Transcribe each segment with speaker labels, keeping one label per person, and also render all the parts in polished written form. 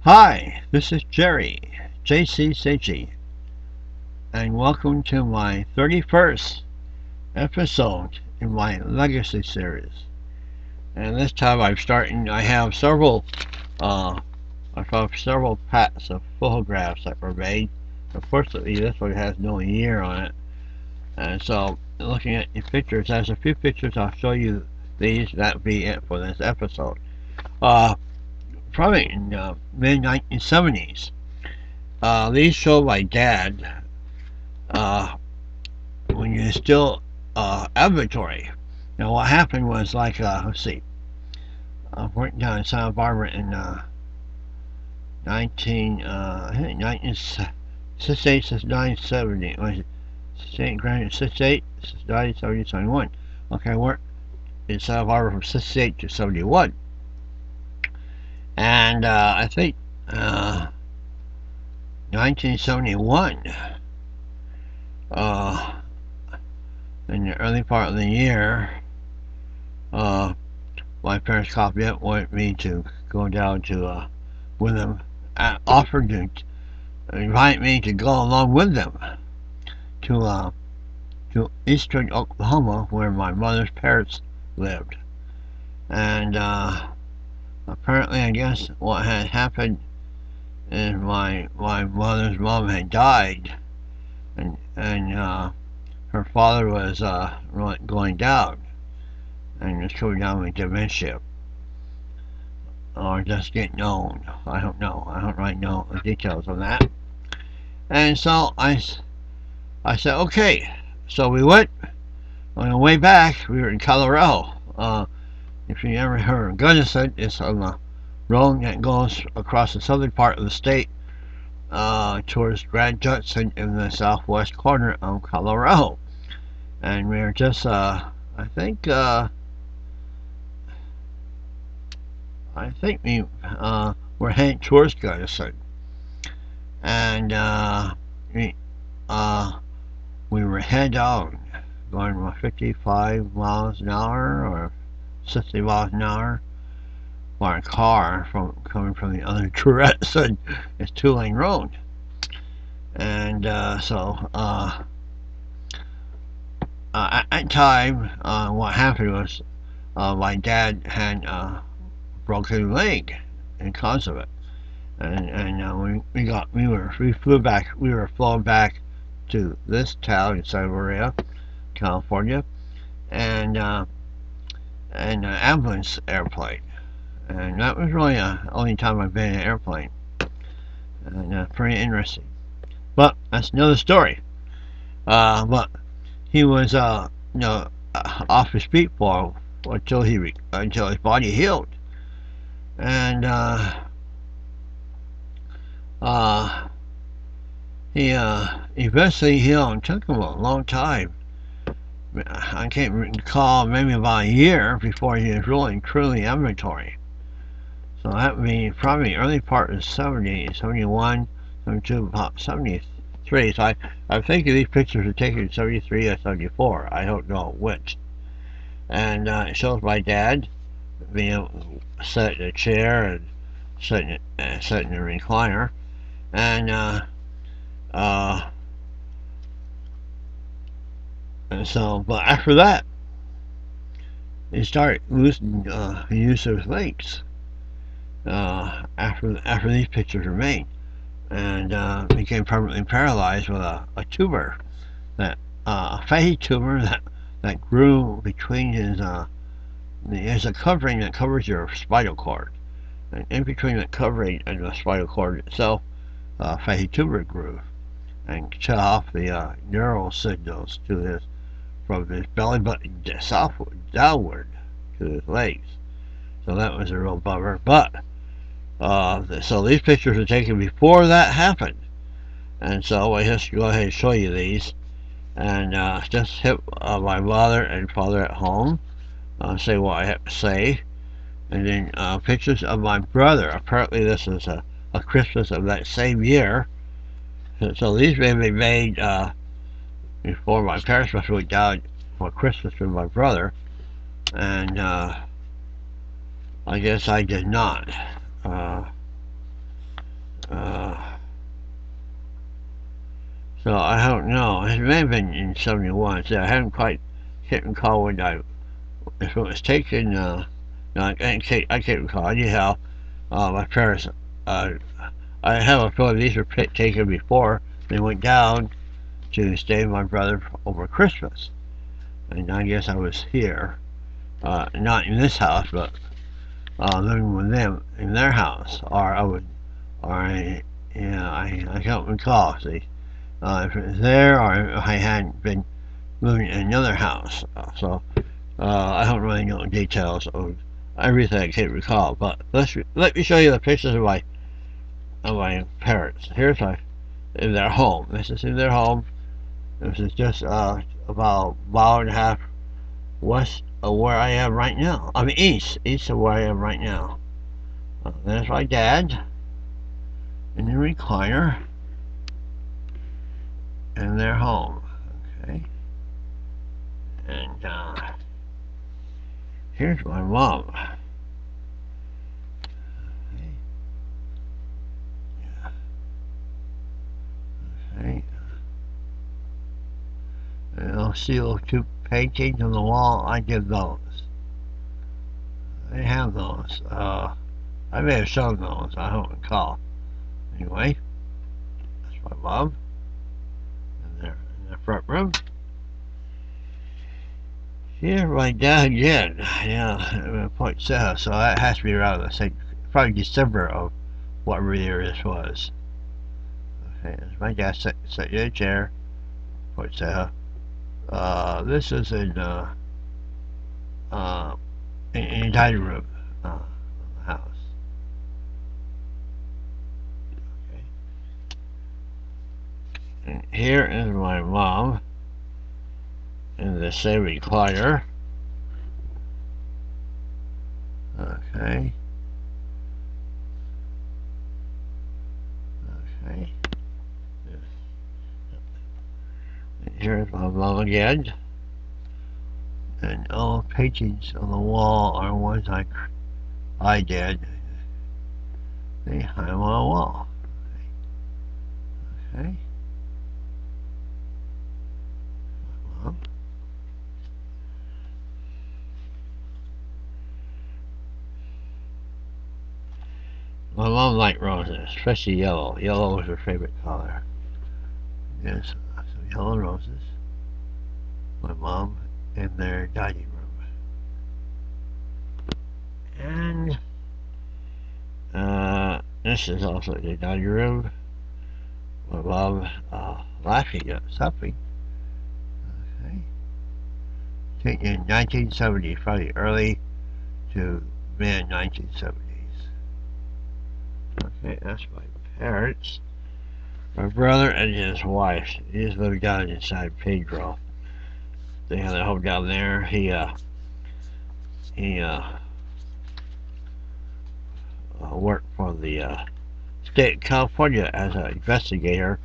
Speaker 1: Hi, this is Jerry, JCCG, and welcome to my 31st episode in my Legacy series. And this time I have uh, several packs of photographs that were made. Unfortunately, this one has no year on it. And so, looking at the pictures, there's a few pictures I'll show you these. That'll be it for this episode. Uh, Probably in the mid 1970s. These show my dad uh, when you're still inventory. Now, what happened was let's see, I worked down in Santa Barbara in 1968 to 1970. Was it 68, granted 68, 70, 71. Okay, I worked in Santa Barbara from 68 to 71. And I think 1971, in the early part of the year, my parents copied it, wanted me to go down to with them, offered to invite me to go along with them to eastern Oklahoma, where my mother's parents lived. And apparently, I guess what had happened is my mother's mom had died, and her father was going down, and was coming down with dementia, or just getting old. I don't know. I don't really know the details on that. And so I said, okay. So we went. On the way back, we were in Colorado. If you ever heard of Gunnison, it's on the road that goes across the southern part of the state towards Grand Junction in the southwest corner of Colorado. And we were just, I think we were heading towards Gunnison. And we were head on, going 55 miles an hour or 60 miles an hour for a car coming from the other direction. It's two-lane road. And at that time, what happened was my dad had broken leg because of it. And we were flown back to this town in Santa Maria, California, and an ambulance airplane. And that was really the only time I've been in an airplane. And pretty interesting. But that's another story. But he was, off his feet for until his body healed. And he eventually healed. It took him a long time. I can't recall, maybe about a year before he was really truly inventory. So that would be probably early part of 70, 71, 72, about 73. So I'm thinking these pictures are taken in 73 or 74. I don't know which. And it shows my dad being set in a chair and set in a recliner. And so, but after that, he started losing use of his legs. After these pictures were made, and became permanently paralyzed with a tumor, that a fatty tumor that grew between his there's a covering that covers your spinal cord, and in between the covering and the spinal cord itself, a fatty tumor grew and shut off the neural signals to his from his belly button southward downward to his legs. So that was a real bummer, but. So these pictures were taken before that happened, and so I just go ahead and show you these, and just hit my mother and father at home, say what I have to say, and then pictures of my brother. Apparently this is a Christmas of that same year, so these may be made before my parents must went down for Christmas with my brother, and I guess I did not. So I don't know. It may have been in '71. So I haven't quite can't recall when if it was taken. No, I can't recall. Anyhow, my parents. Uh, I have a feeling these were taken before they went down to stay with my brother over Christmas, and I guess I was here, not in this house, but living with them in their house, or I would, or I, yeah, I can't recall. See, if it was there or if I hadn't been living in another house. I don't really know details of everything I can't recall. But let me show you the pictures of my parents. Here's in their home. This is in their home. This is just about a mile and a half west of where I am right now. I mean east of where I am right now. There's my dad in the recliner in their home. Okay, and here's my mom. Okay. And I'll see those two paintings on the wall. I did those. I have those. I may have shown those. I don't recall. Anyway, that's my mom in the front room. Here's my dad again. Yeah, Poinsettia. So that has to be around the same, probably December of whatever year this was. Okay, there's my dad sitting in a chair. Poinsettia. This is in the dining room of the house. Okay. And here is my mom in the same recliner. Okay. Okay. And here's my mom again. And all paintings on the wall are ones I did. They hang on the wall. Okay. Mom. My mom liked roses, especially yellow. Yellow was her favorite color. Yes, some yellow roses. My mom in their dining room. And this is also the dining room. My mom laughing at something. Okay. Taken in 1970, probably early to mid 1970s. Okay, that's my parents. My brother and his wife. He's living down inside Pedro. They have a home down there. He worked for the state of California as an investigator.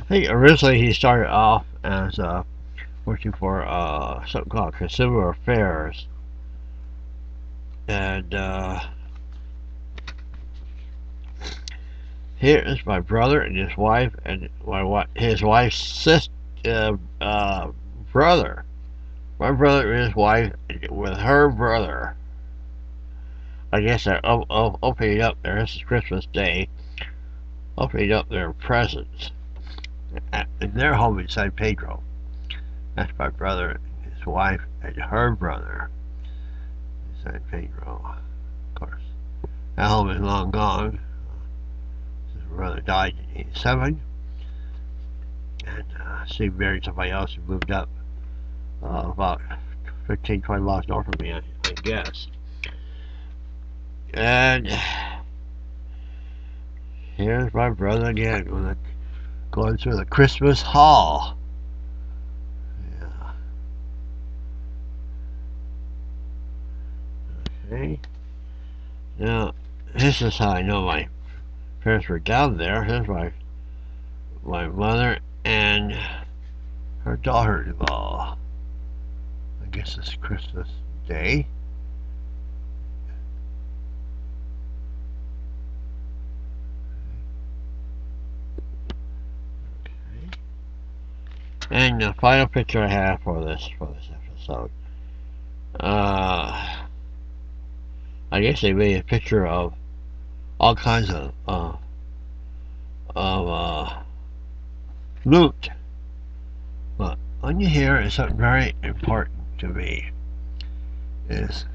Speaker 1: I think originally he started off as working for something called Consumer Affairs, and here is my brother and his wife and his wife's sister, brother. My brother and his wife with her brother. I guess they're opening up there. This is Christmas Day. Opening up their presents in their home in San Pedro. That's my brother and his wife and her brother in San Pedro. Of course, that home is long gone. His brother died in '87, and she married somebody else who moved up about 15, 20 miles north of me, I guess. And here's my brother again going through the Christmas haul. Yeah. Okay. Now, this is how I know my parents were down there. Here's my mother and her daughter-in-law. I guess it's Christmas Day. And the final picture I have for this episode, I guess they made a picture of all kinds of loot. But on here is something very important to me. Is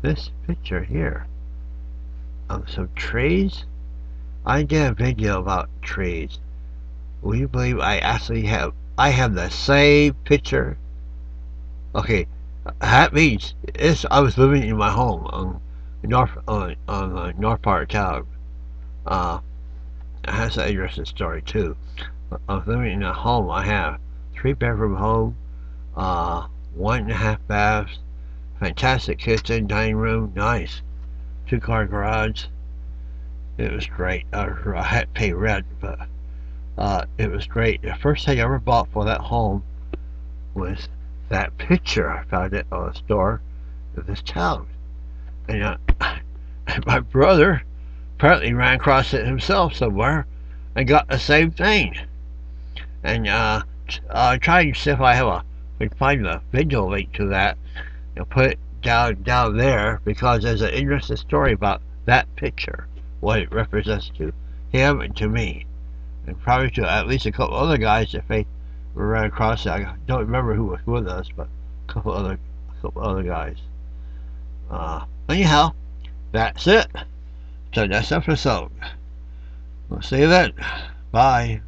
Speaker 1: this picture here of some trees? I did a video about trees. Will you believe I have the same picture? Okay, that means I was living in my home on north part of town. It has an interesting story too. I was living in a home. I have 3-bedroom home, 1.5 baths, fantastic kitchen, dining room, nice 2-car garage. It was great. I had to pay rent, but it was great. The first thing I ever bought for that home was that picture. I found it on a store of this town. And my brother apparently ran across it himself somewhere and got the same thing. And trying to see if can find the video link to that and put it down there, because there's an interesting story about that picture, what it represents to him and to me, and probably to at least a couple other guys if they ran across it. I don't remember who was with us, but a couple other guys. Anyhow, that's it. Till next episode. We'll see you then. Bye.